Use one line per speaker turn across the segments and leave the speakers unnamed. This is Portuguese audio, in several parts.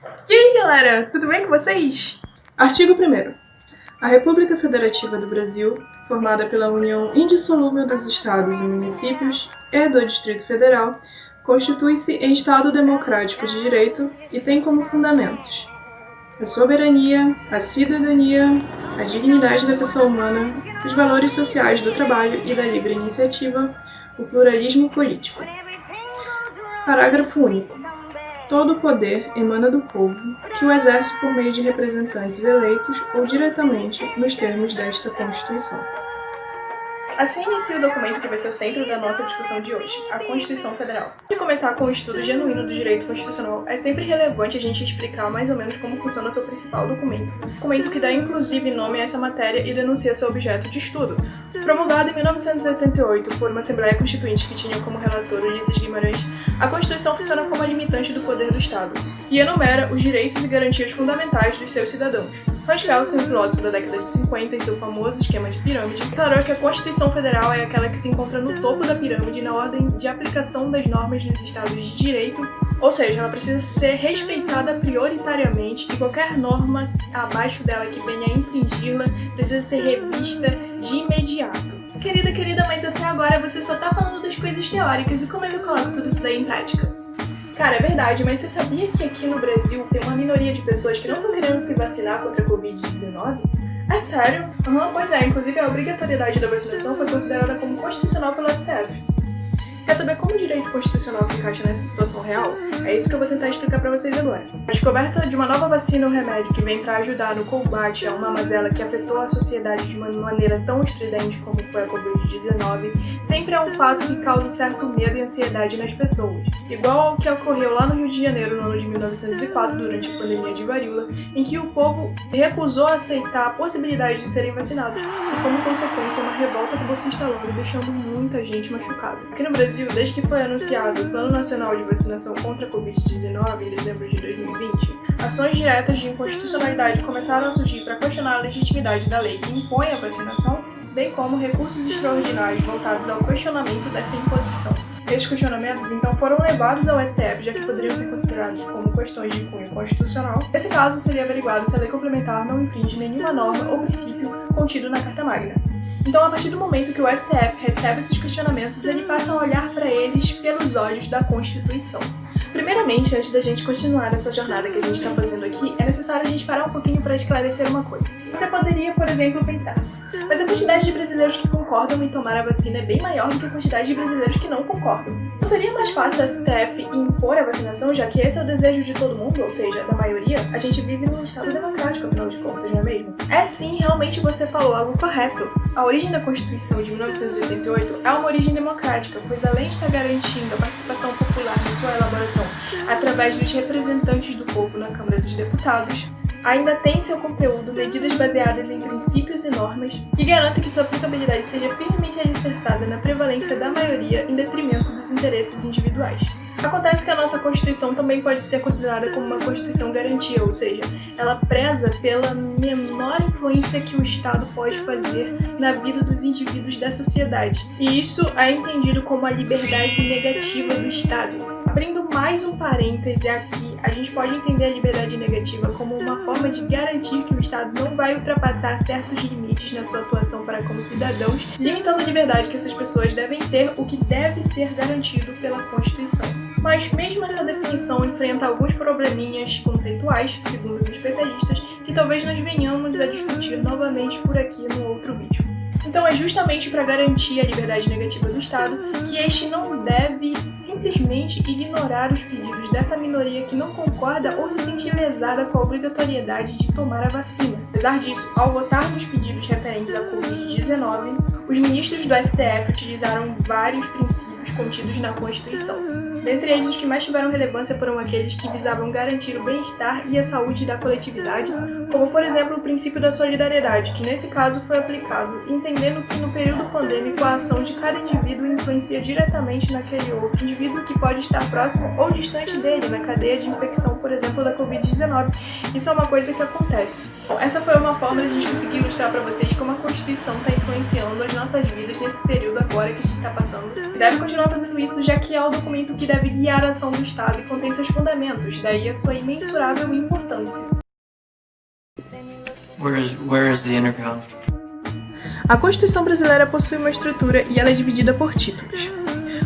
E aí, galera, tudo bem com vocês? Artigo 1º. A República Federativa do Brasil, formada pela união indissolúvel dos Estados e municípios e do Distrito Federal, constitui-se em Estado democrático de direito e tem como fundamentos a soberania, a cidadania, a dignidade da pessoa humana, os valores sociais do trabalho e da livre iniciativa, o pluralismo político. Parágrafo único. Todo o poder emana do povo, que o exerce por meio de representantes eleitos ou diretamente nos termos desta Constituição. Assim inicia o documento que vai ser o centro da nossa discussão de hoje, a Constituição Federal. Antes de começar com o estudo genuíno do direito constitucional, é sempre relevante a gente explicar mais ou menos como funciona o seu principal documento que dá inclusive nome a essa matéria e denuncia seu objeto de estudo. Promulgado em 1988 por uma Assembleia Constituinte que tinha como relator Ulisses Guimarães, a Constituição funciona como a limitante do poder do Estado e enumera os direitos e garantias fundamentais dos seus cidadãos. Hans Kelsen, um filósofo da década de 50, em seu famoso esquema de pirâmide, declarou que a Constituição Federal é aquela que se encontra no topo da pirâmide na ordem de aplicação das normas nos estados de direito, ou seja, ela precisa ser respeitada prioritariamente e qualquer norma abaixo dela que venha a infringi-la precisa ser revista de imediato. Querida, mas até agora você só tá falando das coisas teóricas e como é que eu coloco tudo isso daí em prática? Cara, é verdade, mas você sabia que aqui no Brasil tem uma minoria de pessoas que não estão querendo se vacinar contra a Covid-19? É sério? Pois é, inclusive a obrigatoriedade da vacinação foi considerada como constitucional pelo STF. Quer saber como o direito constitucional se encaixa nessa situação real? É isso que eu vou tentar explicar pra vocês agora. A descoberta de uma nova vacina ou remédio que vem pra ajudar no combate a uma mazela que afetou a sociedade de uma maneira tão estridente como foi a Covid-19 sempre é um fato que causa certo medo e ansiedade nas pessoas. Igual ao que ocorreu lá no Rio de Janeiro no ano de 1904, durante a pandemia de varíola, em que o povo recusou aceitar a possibilidade de serem vacinados e, como consequência, uma revolta acabou se instalando, deixando muita gente machucada. Aqui no Brasil, desde que foi anunciado o Plano Nacional de Vacinação contra a Covid-19 em dezembro de 2020, ações diretas de inconstitucionalidade começaram a surgir para questionar a legitimidade da lei que impõe a vacinação, bem como recursos extraordinários voltados ao questionamento dessa imposição. Esses questionamentos, então, foram levados ao STF, já que poderiam ser considerados como questões de cunho constitucional. Nesse caso, seria averiguado se a lei complementar não infringe nenhuma norma ou princípio contido na Carta Magna. Então, a partir do momento que o STF recebe esses questionamentos, ele passa a olhar para eles pelos olhos da Constituição. Primeiramente, antes da gente continuar nessa jornada que a gente está fazendo aqui, é necessário a gente parar um pouquinho para esclarecer uma coisa. Você poderia, por exemplo, pensar, mas a quantidade de brasileiros que concordam em tomar a vacina é bem maior do que a quantidade de brasileiros que não concordam. Não seria mais fácil a STF impor a vacinação, já que esse é o desejo de todo mundo, ou seja, da maioria? A gente vive num estado democrático, afinal de contas, não é mesmo? É sim, realmente você falou algo correto. A origem da Constituição de 1988 é uma origem democrática, pois além de estar garantindo a participação popular na sua elaboração através dos representantes do povo na Câmara dos Deputados, ainda tem em seu conteúdo medidas baseadas em princípios e normas que garantem que sua aplicabilidade seja firmemente alicerçada na prevalência da maioria em detrimento dos interesses individuais. Acontece que a nossa Constituição também pode ser considerada como uma Constituição garantia, ou seja, ela preza pela menor influência que o Estado pode fazer na vida dos indivíduos da sociedade. E isso é entendido como a liberdade negativa do Estado. Abrindo mais um parêntese aqui, a gente pode entender a liberdade negativa como uma forma de garantir que o Estado não vai ultrapassar certos limites na sua atuação para como cidadãos, limitando a liberdade que essas pessoas devem ter, o que deve ser garantido pela Constituição. Mas mesmo essa definição enfrenta alguns probleminhas conceituais, segundo os especialistas, que talvez nós venhamos a discutir novamente por aqui no outro vídeo. Então é justamente para garantir a liberdade negativa do Estado que este não deve simplesmente ignorar os pedidos dessa minoria que não concorda ou se sente lesada com a obrigatoriedade de tomar a vacina. Apesar disso, ao votar nos pedidos referentes à Covid-19, os ministros do STF utilizaram vários princípios contidos na Constituição. Dentre eles, os que mais tiveram relevância foram aqueles que visavam garantir o bem-estar e a saúde da coletividade, como, por exemplo, o princípio da solidariedade, que nesse caso foi aplicado, entendendo que no período pandêmico a ação de cada indivíduo influencia diretamente naquele outro indivíduo que pode estar próximo ou distante dele, na cadeia de infecção, por exemplo, da Covid-19. Isso é uma coisa que acontece. Bom, essa foi uma forma de a gente conseguir ilustrar para vocês como a Constituição está influenciando as nossas vidas nesse período agora que a gente está passando. E deve continuar fazendo isso, já que é o documento que deve guiar a ação do Estado e contém seus fundamentos, daí a sua imensurável importância.
Where is the intercom?
A Constituição brasileira possui uma estrutura e ela é dividida por títulos.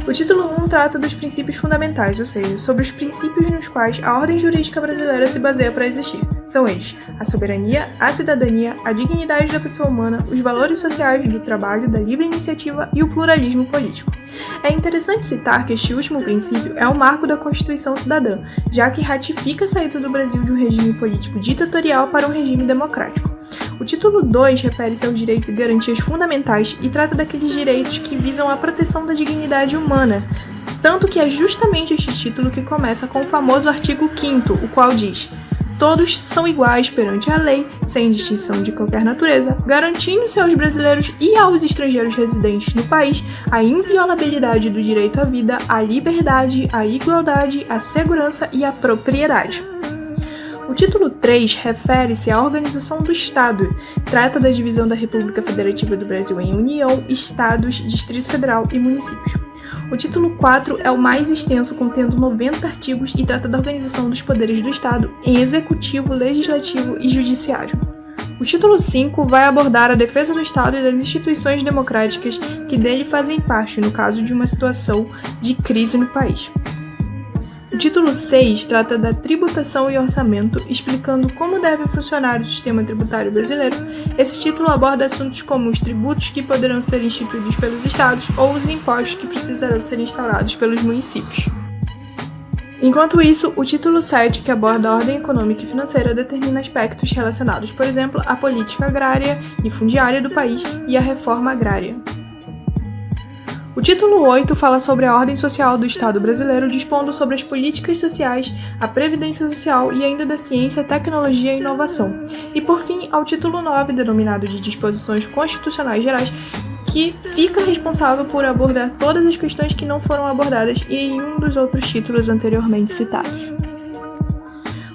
O título 1 trata dos princípios fundamentais, ou seja, sobre os princípios nos quais a ordem jurídica brasileira se baseia para existir. São eles: a soberania, a cidadania, a dignidade da pessoa humana, os valores sociais do trabalho, da livre iniciativa e o pluralismo político. É interessante citar que este último princípio é o marco da Constituição Cidadã, já que ratifica a saída do Brasil de um regime político ditatorial para um regime democrático. O título 2 refere-se aos direitos e garantias fundamentais e trata daqueles direitos que visam a proteção da dignidade humana, tanto que é justamente este título que começa com o famoso artigo 5º, o qual diz: todos são iguais perante a lei, sem distinção de qualquer natureza, garantindo-se aos brasileiros e aos estrangeiros residentes no país a inviolabilidade do direito à vida, à liberdade, à igualdade, à segurança e à propriedade. O título 3 refere-se à organização do Estado, trata da divisão da República Federativa do Brasil em União, Estados, Distrito Federal e municípios. O título 4 é o mais extenso, contendo 90 artigos e trata da organização dos poderes do Estado em Executivo, Legislativo e Judiciário. O título 5 vai abordar a defesa do Estado e das instituições democráticas que dele fazem parte no caso de uma situação de crise no país. O título 6 trata da tributação e orçamento, explicando como deve funcionar o sistema tributário brasileiro. Esse título aborda assuntos como os tributos que poderão ser instituídos pelos estados ou os impostos que precisarão ser instaurados pelos municípios. Enquanto isso, o título 7, que aborda a ordem econômica e financeira, determina aspectos relacionados, por exemplo, à política agrária e fundiária do país e à reforma agrária. O título 8 fala sobre a ordem social do Estado brasileiro, dispondo sobre as políticas sociais, a previdência social e ainda da ciência, tecnologia e inovação. E por fim, ao título 9, denominado de Disposições Constitucionais Gerais, que fica responsável por abordar todas as questões que não foram abordadas em nenhum dos outros títulos anteriormente citados.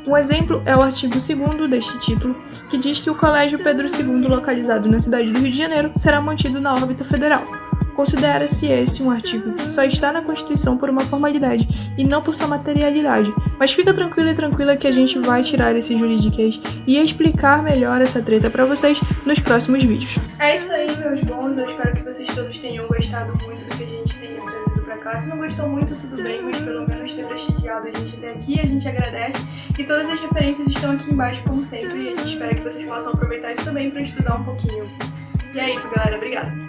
Um exemplo é o artigo 2º deste título, que diz que o Colégio Pedro II, localizado na cidade do Rio de Janeiro, será mantido na órbita federal. Considera-se esse um artigo que só está na Constituição por uma formalidade e não por sua materialidade, mas fica tranquila que a gente vai tirar esse juridiquês e explicar melhor essa treta pra vocês nos próximos vídeos. É isso aí, meus bons, eu espero que vocês todos tenham gostado muito do que a gente tenha trazido pra cá. Se não gostou muito, tudo bem, mas pelo menos ter prestigiado a gente até aqui, a gente agradece. E todas as referências estão aqui embaixo, como sempre, e a gente espera que vocês possam aproveitar isso também pra estudar um pouquinho. E é isso, galera, obrigada!